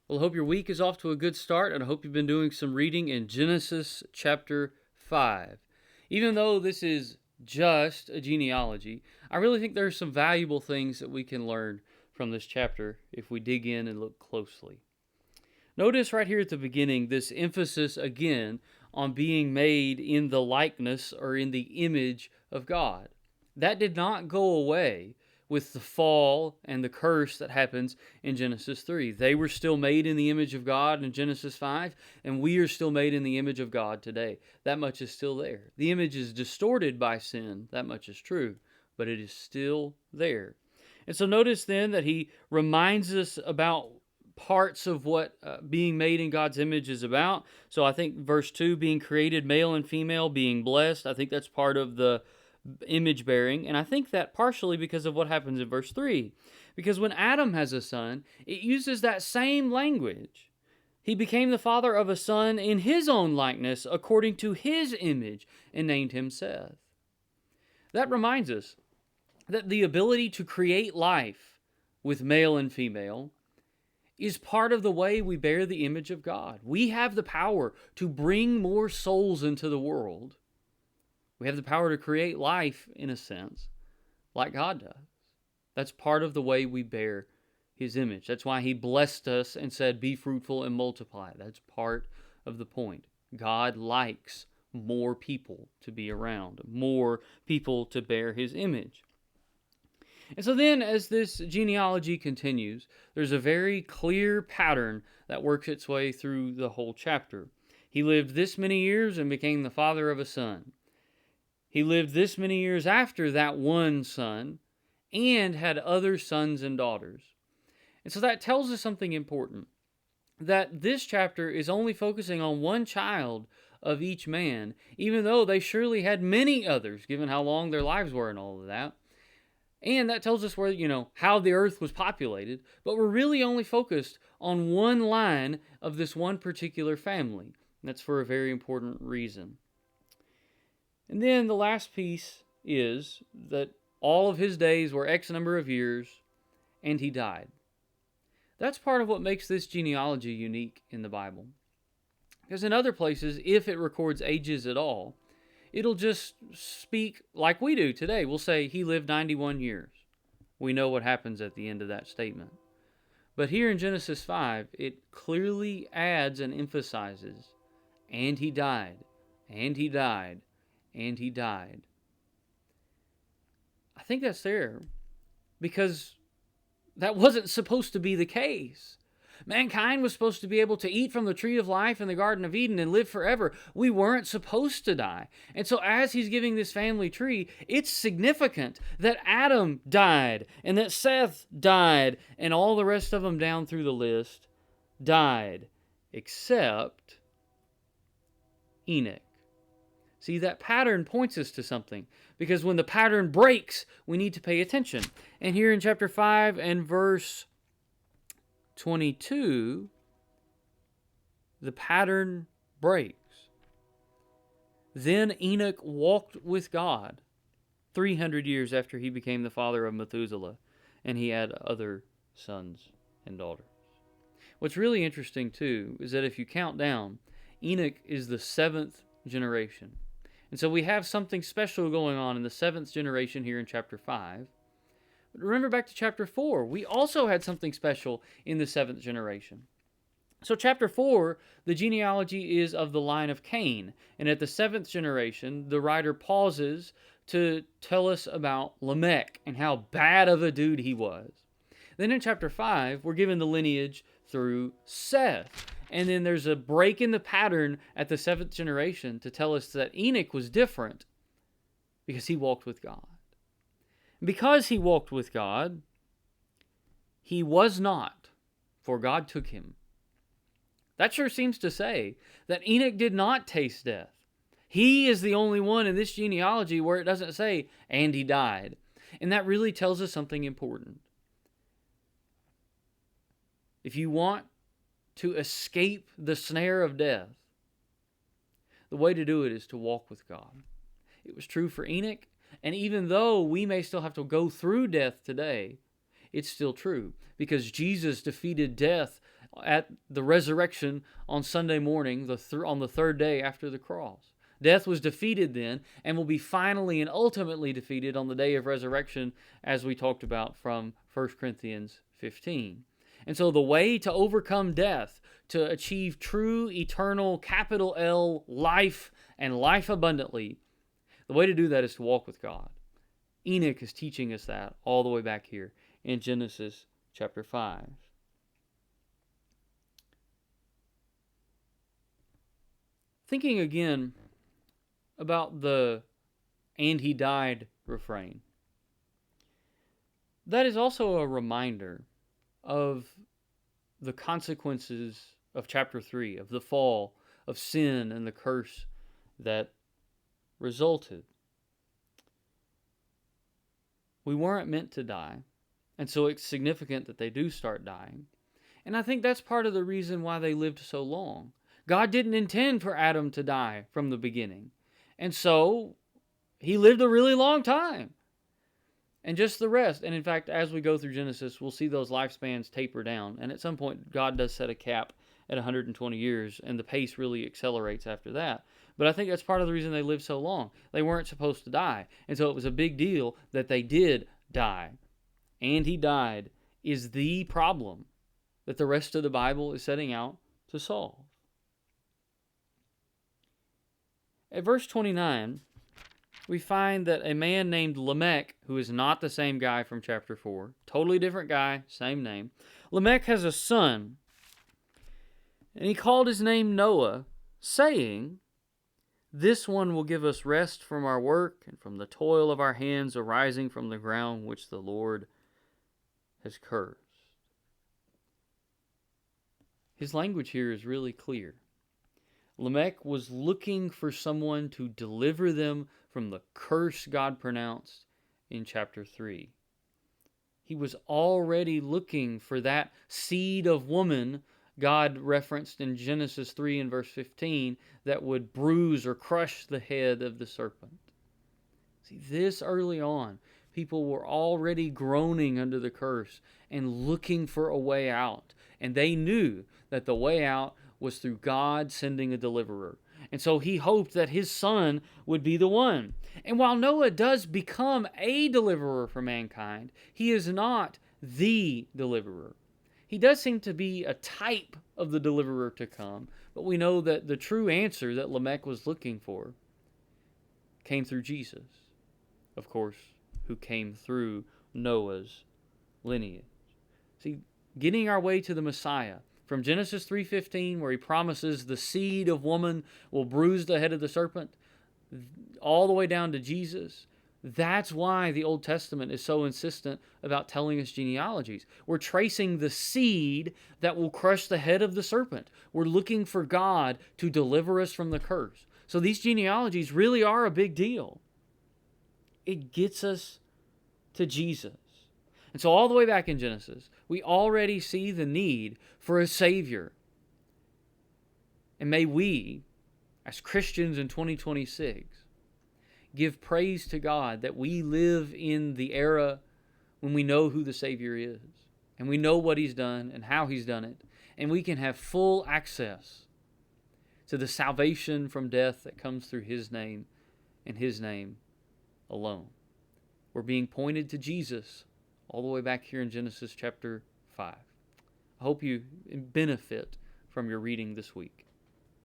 Well, I hope your week is off to a good start, and I hope you've been doing some reading in Genesis chapter 5. Even though this is just a genealogy, I really think there are some valuable things that we can learn from this chapter if we dig in and look closely. Notice right here at the beginning this emphasis again on being made in the likeness or in the image of God. That did not go away with the fall and the curse that happens in Genesis 3. They were still made in the image of God in Genesis 5, and we are still made in the image of God today. That much is still there. The image is distorted by sin, that much is true, but it is still there. And so notice then that he reminds us about parts of what being made in God's image is about. So I think verse 2, being created male and female, being blessed, I think that's part of the image bearing. And I think that partially because of what happens in verse 3. Because when Adam has a son, it uses that same language. He became the father of a son in his own likeness, according to his image, and named him Seth. That reminds us that the ability to create life with male and female is part of the way we bear the image of God. We have the power to bring more souls into the world. We have the power to create life, in a sense, like God does. That's part of the way we bear his image. That's why he blessed us and said, be fruitful and multiply. That's part of the point. God likes more people to be around, more people to bear his image. And so then, as this genealogy continues, there's a very clear pattern that works its way through the whole chapter. He lived this many years and became the father of a son. He lived this many years after that one son and had other sons and daughters. And so that tells us something important, that this chapter is only focusing on one child of each man, even though they surely had many others, given how long their lives were and all of that. And that tells us where, how the earth was populated, but we're really only focused on one line of this one particular family. And that's for a very important reason. And then the last piece is that all of his days were X number of years, and he died. That's part of what makes this genealogy unique in the Bible. Because in other places, if it records ages at all, it'll just speak like we do today. We'll say he lived 91 years. We know what happens at the end of that statement. But here in Genesis 5, it clearly adds and emphasizes, and he died, and he died, and he died. I think that's there because that wasn't supposed to be the case. Mankind was supposed to be able to eat from the tree of life in the Garden of Eden and live forever. We weren't supposed to die. And so as he's giving this family tree, it's significant that Adam died and that Seth died and all the rest of them down through the list died, except Enoch. See, that pattern points us to something, because when the pattern breaks, we need to pay attention. And here in chapter 5 and verse 22, the pattern breaks. Then Enoch walked with God 300 years after he became the father of Methuselah, and he had other sons and daughters. What's really interesting, too, is that if you count down, Enoch is the 7th generation. And so we have something special going on in the 7th generation here in chapter 5. But remember back to chapter 4, we also had something special in the 7th generation. So chapter 4, the genealogy is of the line of Cain. And at the 7th generation, the writer pauses to tell us about Lamech and how bad of a dude he was. Then in chapter 5, we're given the lineage through Seth. And then there's a break in the pattern at the 7th generation to tell us that Enoch was different because he walked with God. Because he walked with God, he was not, for God took him. That sure seems to say that Enoch did not taste death. He is the only one in this genealogy where it doesn't say, and he died. And that really tells us something important. If you want to escape the snare of death, the way to do it is to walk with God. It was true for Enoch, and even though we may still have to go through death today, it's still true because Jesus defeated death at the resurrection on Sunday morning, on the third day after the cross. Death was defeated then and will be finally and ultimately defeated on the day of resurrection, as we talked about from 1 Corinthians 15. And so the way to overcome death, to achieve true, eternal, capital L, life and life abundantly, the way to do that is to walk with God. Enoch is teaching us that all the way back here in Genesis chapter 5. Thinking again about the "and he died" refrain, that is also a reminder of the consequences of chapter 3, of the fall, of sin and the curse that resulted. We weren't meant to die, and so it's significant that they do start dying. And I think that's part of the reason why they lived so long. God didn't intend for Adam to die from the beginning. And so he lived a really long time. And just the rest. And in fact, as we go through Genesis, we'll see those lifespans taper down. And at some point, God does set a cap at 120 years, and the pace really accelerates after that. But I think that's part of the reason they lived so long. They weren't supposed to die. And so it was a big deal that they did die. And he died is the problem that the rest of the Bible is setting out to solve. At verse 29, we find that a man named Lamech, who is not the same guy from chapter 4, totally different guy, same name. Lamech has a son, and he called his name Noah, saying, "This one will give us rest from our work and from the toil of our hands arising from the ground which the Lord has cursed." His language here is really clear. Lamech was looking for someone to deliver them from the curse God pronounced in chapter 3. He was already looking for that seed of woman God referenced in Genesis 3 and verse 15 that would bruise or crush the head of the serpent. See, this early on, people were already groaning under the curse and looking for a way out. And they knew that the way out was through God sending a deliverer. And so he hoped that his son would be the one. And while Noah does become a deliverer for mankind, he is not the deliverer. He does seem to be a type of the deliverer to come, but we know that the true answer that Lamech was looking for came through Jesus, of course, who came through Noah's lineage. See, getting our way to the Messiah, from Genesis 3:15, where he promises the seed of woman will bruise the head of the serpent, all the way down to Jesus. That's why the Old Testament is so insistent about telling us genealogies. We're tracing the seed that will crush the head of the serpent. We're looking for God to deliver us from the curse. So these genealogies really are a big deal. It gets us to Jesus. And so all the way back in Genesis, we already see the need for a Savior. And may we, as Christians in 2026, give praise to God that we live in the era when we know who the Savior is, and we know what He's done and how He's done it, and we can have full access to the salvation from death that comes through His name and His name alone. We're being pointed to Jesus all the way back here in Genesis chapter 5. I hope you benefit from your reading this week.